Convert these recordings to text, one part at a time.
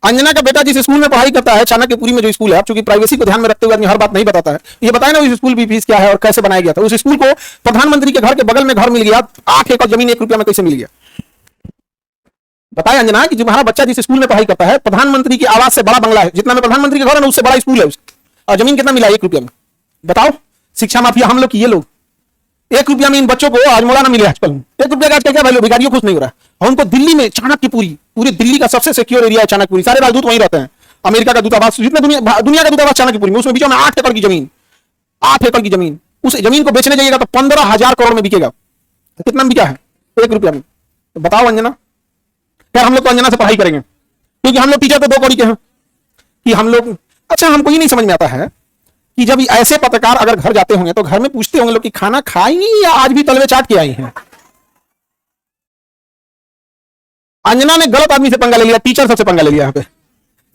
अंजना का बेटा जिस स्कूल में पढ़ाई करता है, चाणक्यपुरी में जो स्कूल है, चूंकि प्राइवेसी को ध्यान में रखते हुए आदमी हर बात नहीं बताता है, ये बताया ना उस स्कूल की फीस क्या है और कैसे बनाया गया था। उस स्कूल को प्रधानमंत्री के घर के बगल में घर मिल गया, 8 एकड़ जमीन 1 रुपया में कैसे मिल गया? बताया अंजना कि तुम्हारा बच्चा जिस स्कूल में पढ़ाई करता है, प्रधानमंत्री की आवास से बड़ा बंगला है, जितना में प्रधानमंत्री के घर है ना उससे बड़ा स्कूल है, और जमीन कितना मिला 1 रुपया में? बताओ। शिक्षा माफिया हम लोग की ये लोग 1 रुपया में इन बच्चों को आज मोड़ा ना मिले आजकल। 1 रुपया का क्या वैल्यू? भिखारियों खुश नहीं हो रहा है। और उनको दिल्ली में चाणक्यपुरी, पूरी दिल्ली का सबसे सिक्योर एरिया है चाणक्यपुरी, सारे राजदूत वहीं रहते हैं। अमेरिका का दूतावास, जितने दुनिया का दूतावास चाणक्यपुरी में, उसमें बीचों में 8 एकड़ की जमीन, 8 एकड़ की जमीन। उस जमीन को बेचने जाइएगा तो 15,000 करोड़ में बिकेगा। कितना में बिका है? 1 रुपया में। तो बताओ अंजना, क्या हम लोग तो अंजना से पढ़ाई करेंगे? क्योंकि हम लोग टीचर तो 2 कौड़ी के हैं कि हम लोग। अच्छा, हमको ये नहीं समझ में आता है कि जब ऐसे पत्रकार अगर घर जाते होंगे तो घर में पूछते होंगे लोग कि खाना खाई या आज भी तलवे चाट के आई हैं। अंजना ने गलत आदमी से पंगा ले लिया, टीचर सबसे पंगा ले लिया यहाँ पे।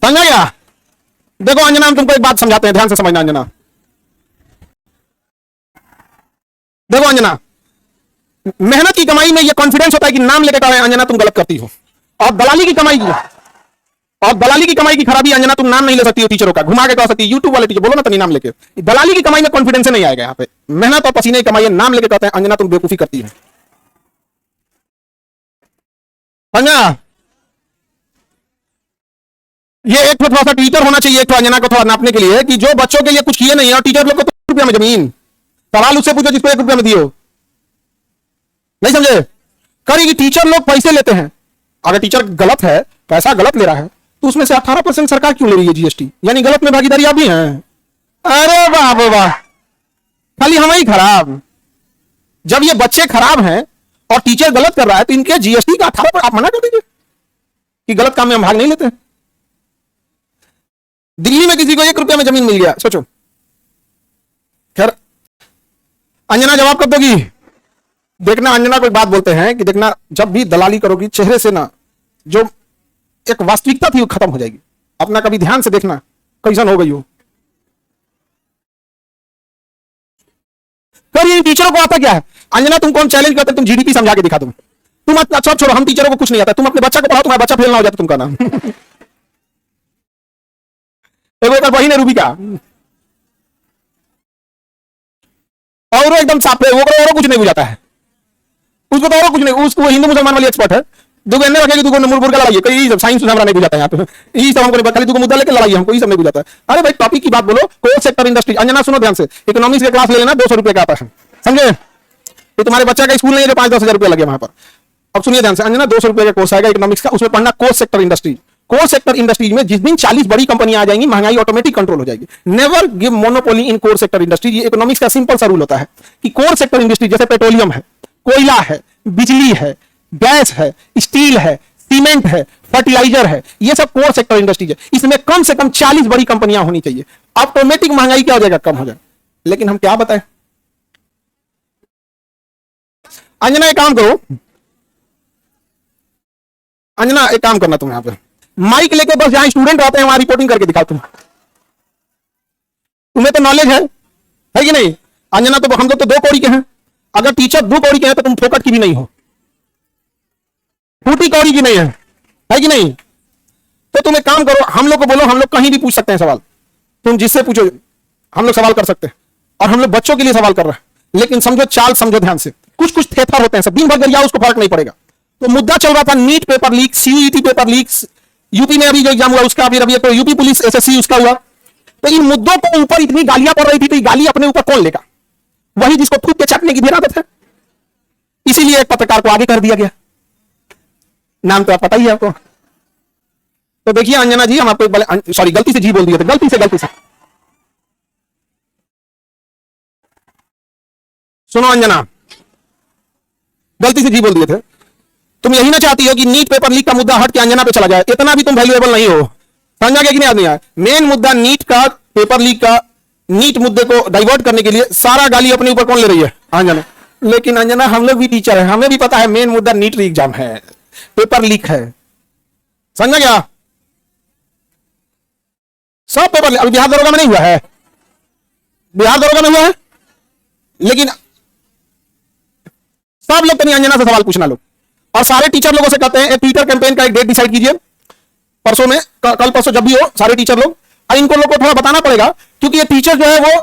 समझा क्या? देखो अंजना, हम तुमको एक बात समझाते हैं, ध्यान से समझना अंजना। देखो अंजना, मेहनत की कमाई में ये कॉन्फिडेंस होता है कि नाम लेकर कहा अंजना तुम गलत करती हो। और दलाली की कमाई की खराबी अंजना, तुम नाम नहीं ले सकती हो टीचरों का, घुमा के कह सकती है यूट्यूब वाले टीचर बोलो ना तनी नाम लेके। दलाली की कमाई में कॉन्फिडेंस नहीं आएगा यहाँ पे। मेहनत और पसीने की कमाई, नाम लेके कहते हैं अंजना तुम बेवकूफी करती है। अंजना, ये एक थोड़ा सा टीचर होना चाहिए एक अंजना को थोड़ा नापने के लिए कि जो बच्चों के लिए कुछ किए नहीं है और टीचर लोग को 2 रुपया में जमीन। सवाल उससे पूछो जिसको 1 रुपया में दियो। नहीं समझे? करेगी टीचर लोग पैसे लेते हैं। अगर टीचर गलत है, पैसा गलत ले रहा है, तो उसमें से 18% सरकार क्यों ले रही है जीएसटी? यानी गलत में भागीदारी आप भी हैं। अरे वाह वाह, खाली हम ही खराब। जब ये बच्चे खराब हैं और टीचर गलत कर रहा है तो इनके जीएसटी का 18% आप मना कर दीजिए कि गलत काम में हम भाग नहीं लेते। दिल्ली में किसी को 1 रुपया में जमीन मिल गया, सोचो। खैर अंजना जवाब कब दोगी? देखना अंजना को एक बात बोलते हैं कि देखना, जब भी दलाली करोगी चेहरे से ना जो एक वास्तविकता थी वो खत्म हो जाएगी। अपना कभी ध्यान से देखना कैसन हो गई हो। करिए, टीचरों को आता क्या है? अंजना तुमको हम चैलेंज करते, तुम जीडीपी समझा के दिखा। तुम अच्छा छोड़ो, हम टीचरों को कुछ नहीं आता, तुम अपने बच्चा को पढ़ाओ, तुम्हारा बच्चा फेल ना हो जाता तुमका नाम। एक बहिन है रूबिका, और एकदम साफ है, वो कुछ नहीं बुझाता है उसको, तो और कुछ नहीं, उसको हिंदू मुसलमान वाली एक्सपर्ट है। दुगो एने रखेगी, दुगो मुर्गा लड़ाई, कई सब साइंस हमरा नहीं बुझाता है यहाँ पे। यही सब हमको खाली दुगो मुद्दा लेके लड़ाई, हमको ये सब नहीं बुझाता है। अरे भाई टॉपिक की बात बोलो। Core sector industry. अंजना सुनो ध्यान से, इकोनॉमिक्स के क्लास ले लेना, 200 रुपए का आता है, समझे? ये तुम्हारे बच्चा का स्कूल नहीं है जो 5-10 हजार रुपया लगे वहां पर। अब सुनिए ध्यान से, अंजना 200 रुपए का कोर्स आएगा इकोनॉमिक्स का, उसमें पढ़ना core sector industry. Core sector industries में जिस दिन 40 बड़ी कंपनियां आ जाएंगी, महंगाई ऑटोमेटिक कंट्रोल हो जाएगी। नेवर गिव मोनोपोली इन कोर सेक्टर इंडस्ट्रीज। ये इकोनॉमिक्स का सिंपल सा रूल होता है कि कोर सेक्टर इंडस्ट्री जैसे पेट्रोलियम है, कोयला है, बिजली है, गैस है, स्टील है, सीमेंट है, फर्टिलाइजर है, ये सब कोर सेक्टर इंडस्ट्रीज है। इसमें कम से कम 40 बड़ी कंपनियां होनी चाहिए, ऑटोमेटिक महंगाई क्या हो जाएगा? कम हो जाए। लेकिन हम क्या बताएं अंजना, एक काम करो अंजना, एक काम करना, तुम यहां पे माइक लेके बस जहां स्टूडेंट आते हैं वहां रिपोर्टिंग करके दिखाओ। तुम्हें तो नॉलेज है कि नहीं? अंजना तो हम लोग तो 2 कौड़ी के हैं। अगर टीचर 2 कौड़ी के हैं तो तुम फोकट की भी नहीं हो, फूटी कौड़ी की नहीं है कि नहीं? तो तुम एक काम करो, हम लोग को बोलो, हम लोग कहीं भी पूछ सकते हैं सवाल, तुम जिससे पूछो हम लोग सवाल कर सकते हैं। और हम लोग बच्चों के लिए सवाल कर रहे हैं, लेकिन समझो चाल, समझो ध्यान से। कुछ कुछ थेथर होते हैं, सब दिन भर गरिया, उसको फर्क नहीं पड़ेगा। तो मुद्दा चल रहा था NEET paper leak, CUET paper leak, UP में अभी जो एग्जाम हुआ उसका, फिर अभी यूपी पुलिस एसएससी उसका हुआ। तो इन मुद्दों के ऊपर इतनी गालियां पड़ रही थी, तो ये गाली अपने ऊपर कौन लेगा? वही जिसको थूक के चाटने की आदत है। इसीलिए एक पत्रकार को आगे कर दिया गया। नाम तो आप पता ही है आपको। तो देखिए अंजना जी, हम आपको सॉरी गलती से जी बोल दिए थे, गलती से। सुनो अंजना, गलती से जी बोल दिए थे। तुम यही ना चाहती हो कि नीट पेपर लीक का मुद्दा हट के अंजना पे चला जाए? इतना भी तुम वैल्यूएबल नहीं हो, समझा गया कि नहीं? आदमी मेन मुद्दा नीट का, पेपर लीक का, नीट मुद्दे को डाइवर्ट करने के लिए सारा गाली अपने ऊपर कौन ले रही है? अंजना। लेकिन अंजना, हम लोग भी टीचर है, हमें भी पता है मेन मुद्दा नीट एग्जाम है, पेपर लीक है, समझा गया? सब पेपर अभी बिहार दरोगा में नहीं हुआ है, बिहार दरोगा में हुआ है, लेकिन सब लोग अंजना से सवाल पूछना लोग। और सारे टीचर लोगों से कहते हैं ट्विटर कैंपेन का एक डेट डिसाइड कीजिए, परसों में, कल परसों जब भी हो, सारे टीचर लोग, और इनको लोग को थोड़ा बताना पड़ेगा, क्योंकि ये टीचर जो है वो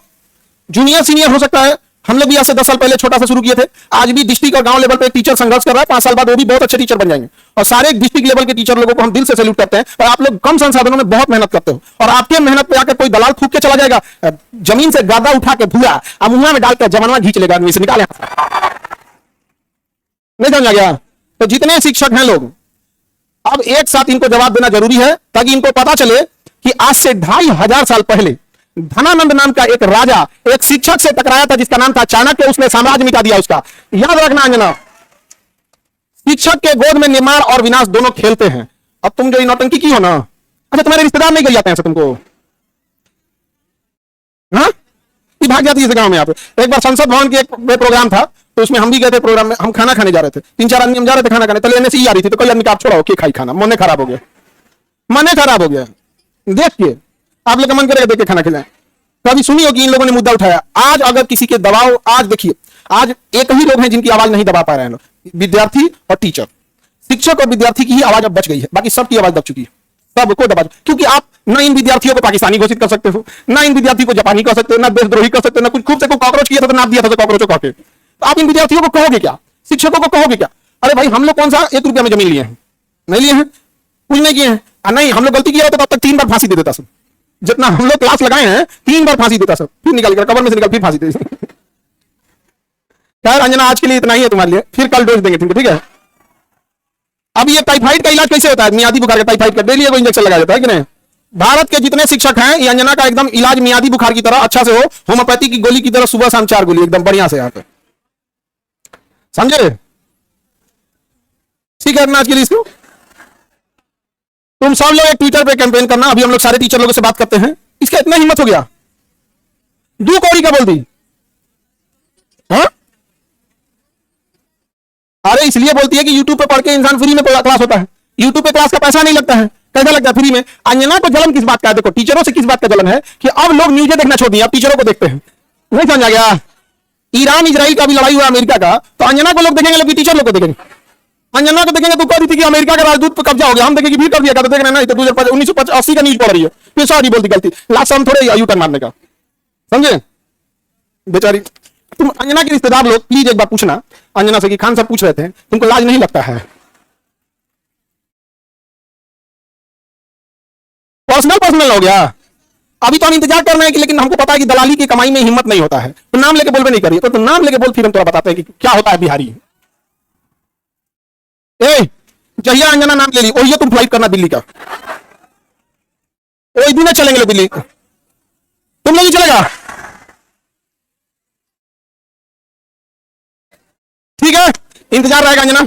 जूनियर सीनियर हो सकता है। हम लोग भी आज से 10 साल पहले छोटा सा शुरू किए थे, आज भी डिस्ट्रिक्ट और गांव लेवल पे एक टीचर संघर्ष कर रहा है, 5 साल बाद वो भी बहुत अच्छे टीचर बन जाएंगे। और सारे डिस्ट्रिक्ट लेवल के टीचर लोगों को हम दिल से सैल्यूट करते हैं। और आप लोग कम संसाधनों में बहुत मेहनत करते हो, और आपके मेहनत पे आकर कोई दलाल थूक के चला जाएगा, जमीन से गादा उठा के भूया मुंह में डालकर जमानवा खींच लेगा, आदमी से निकाले। नहीं समझा गया? तो जितने शिक्षक हैं लोग, अब एक साथ इनको जवाब देना जरूरी है, ताकि इनको पता चले कि आज से 2500 साल पहले धनानंद नाम का एक राजा एक शिक्षक से टकराया था जिसका नाम था चाणक्य, उसने साम्राज्य मिटा दिया उसका। याद रखना अंजना, शिक्षक के गोद में निर्माण और विनाश दोनों खेलते हैं। अब तुम जो नौटंकी की हो ना, अच्छा तुम्हारे रिश्तेदार नहीं कर जाते हैं तुमको, हाँ ये भाग जाती है गांव में। आप एक बार संसद भवन के एक प्रोग्राम था, तो उसमें हम भी गए थे प्रोग्राम में, हम खाना खाने जा रहे थे, 3-4 आदमी हम जा रहे थे खाना खाने, तो लेने से ही आ रही थी, तो कई आदमी का आप छोड़ाओ के खाई खाना, मन खराब हो गया, मन खराब हो गया देख के। आप लोग का मन करेगा देख के खाना खिलाएं। तो अभी सुनिए कि इन लोगों ने मुद्दा उठाया। आज अगर किसी के दबाव, आज देखिए, आज एक ही लोग हैं जिनकी आवाज नहीं दबा पा रहे हैं, विद्यार्थी और टीचर। शिक्षक और विद्यार्थी की ही आवाज अब बच गई है, बाकी सबकी आवाज दब चुकी है, सबको दबा। क्योंकि आप ना इन विद्यार्थियों को पाकिस्तानी घोषित कर सकते हो, ना इन विद्यार्थी को जापानी कर सकते हो, ना देशद्रोही कर सकते हो, ना कुछ खूब से को कॉकरोच किया था तो नाम दिया था कॉकरोचों कह के। तो आप इन विद्यार्थियों को कहोगे क्या, शिक्षकों को कहोगे क्या? अरे भाई हम लोग कौन सा 1 रुपया में जमीन लिए हैं? नहीं लिए हैं, कुछ नहीं किए हैं। नहीं, हम लोग गलती किया होता तब तक 3 बार फांसी दे देता सब। जितना हम लोग क्लास लगाए हैं 3 बार फांसी देता सब, फिर निकल कर कबर में से निकल फिर फांसी दे। खैर अंजना आज के लिए इतना ही है तुम्हारे लिए, फिर कल डोज देंगे तुमको, ठीक है? अब ये टाइफाइड का इलाज कैसे होता है? मियादी बुखार का टाइफाइड का डेली को इंजेक्शन लगाया जाता है कि नहीं? भारत के जितने शिक्षक हैं, ये अंजना का एकदम इलाज मियादी बुखार की तरह अच्छा से हो, होम्योपैथी की गोली की तरह सुबह शाम 4 गोली एकदम बढ़िया से यहाँ पे, समझे? ठीक है, आज के लिए इसको तुम सब लोग एक ट्विटर पे कैंपेन करना। अभी हम लोग सारे टीचर लोगों से बात करते हैं। इसका इतना हिम्मत हो गया, दू कौड़ी का बोल दी, हाँ? अरे इसलिए बोलती है कि यूट्यूब पे पढ़ के इंसान फ्री में क्लास होता है। यूट्यूब पे क्लास का पैसा नहीं लगता है, कैसा लगता है? फ्री में। अंजना को जलन किस बात का है? देखो टीचरों से किस बात का जलन है कि अब लोग न्यूज़ देखना छोड़ दिए, अब टीचरों को देखते हैं। नहीं समझा गया? ईरान इजराइल का भी लड़ाई हुआ, अमेरिका का, तो अंजना को लोग देखेंगे, लोग टीचर लोग को देखेंगे। अंजना को देखेंगे तो कह रही थी कि अमेरिका का राजदूत पर कब्जा हो गया, हम देखेंगे फिर कर दिया, तो देखना नहीं तो 1980 का न्यूज पढ़ रही है, फिर सॉरी बोलती गलती, लास्ट हम थोड़े यू टर्न मारने का, समझे? बेचारी। तुम अंजना के रिश्तेदार लोग प्लीज एक बार पूछना अंजना से कि खान साहब पूछ रहे थे, तुमको लाज नहीं लगता है? पर्सनल हो गया। अभी तो हम इंतजार कर रहे हैं कि, लेकिन हमको पता है कि दलाली की कमाई में हिम्मत नहीं होता है, तो नाम लेके बोलबे नहीं करिए, तो नाम लेके बोल, फिर हम थोड़ा बताते हैं कि क्या होता है बिहारी। जहिया अंजना नाम ले ली वही तुम फ्लाइट करना दिल्ली का, वही दिन चलेंगे लोग दिल्ली, तुम लोग ही चलेगा, ठीक है? इंतजार रहेगा अंजना।